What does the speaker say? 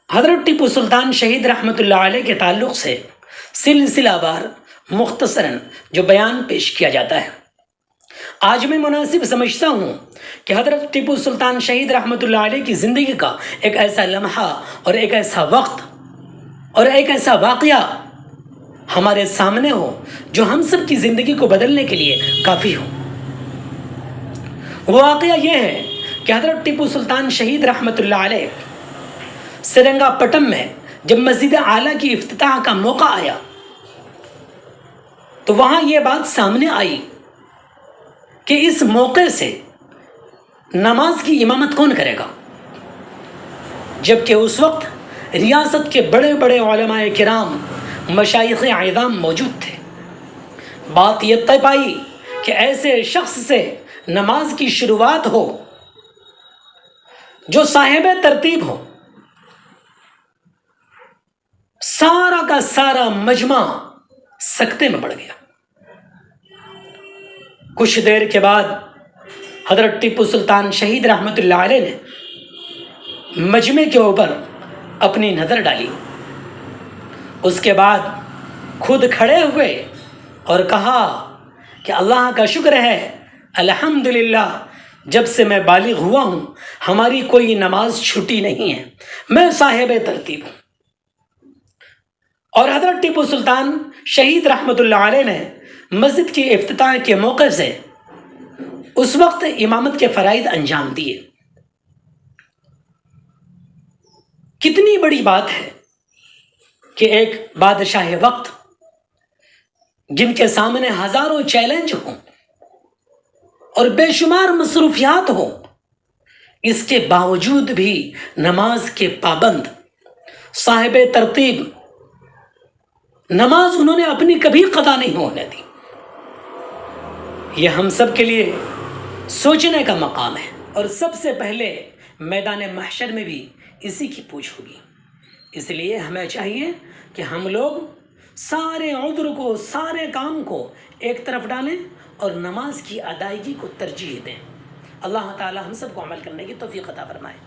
حضرت ٹیپو سلطان شہید رحمۃ اللہ علیہ کے تعلق سے سلسلہ وار مختصراً جو بیان پیش کیا جاتا ہے، آج میں مناسب سمجھتا ہوں کہ حضرت ٹیپو سلطان شہید رحمۃ اللہ علیہ کی زندگی کا ایک ایسا لمحہ اور ایک ایسا وقت اور ایک ایسا واقعہ ہمارے سامنے ہو جو ہم سب کی زندگی کو بدلنے کے لیے کافی ہو۔ وہ واقعہ یہ ہے کہ حضرت ٹیپو سلطان شہید رحمۃ اللہ علیہ سرنگا پٹم میں جب مسجد اعلیٰ کی افتتاح کا موقع آیا تو وہاں یہ بات سامنے آئی کہ اس موقع سے نماز کی امامت کون کرے گا، جبکہ اس وقت ریاست کے بڑے بڑے علماء کرام مشائخ اعظام موجود تھے۔ بات یہ طے پائی کہ ایسے شخص سے نماز کی شروعات ہو جو صاحب ترتیب ہو۔ سارا کا سارا مجمع سکتے میں پڑ گیا۔ کچھ دیر کے بعد حضرت ٹیپو سلطان شہید رحمۃ اللہ علیہ نے مجمع کے اوپر اپنی نظر ڈالی، اس کے بعد خود کھڑے ہوئے اور کہا کہ اللہ کا شکر ہے، الحمدللہ جب سے میں بالغ ہوا ہوں ہماری کوئی نماز چھٹی نہیں ہے، میں صاحب ترتیب ہوں۔ اور حضرت ٹیپو سلطان شہید رحمۃ اللہ علیہ نے مسجد کی افتتاح کے موقع سے اس وقت امامت کے فرائض انجام دیے۔ کتنی بڑی بات ہے کہ ایک بادشاہ وقت جن کے سامنے ہزاروں چیلنج ہوں اور بے شمار مصروفیات ہوں، اس کے باوجود بھی نماز کے پابند، صاحب ترتیب، نماز انہوں نے اپنی کبھی قضا نہیں ہونے دی۔ یہ ہم سب کے لیے سوچنے کا مقام ہے، اور سب سے پہلے میدان محشر میں بھی اسی کی پوچھ ہوگی۔ اس لیے ہمیں چاہیے کہ ہم لوگ سارے عذر کو، سارے کام کو ایک طرف ڈالیں اور نماز کی ادائیگی کو ترجیح دیں۔ اللہ تعالی ہم سب کو عمل کرنے کی توفیق عطا فرمائے۔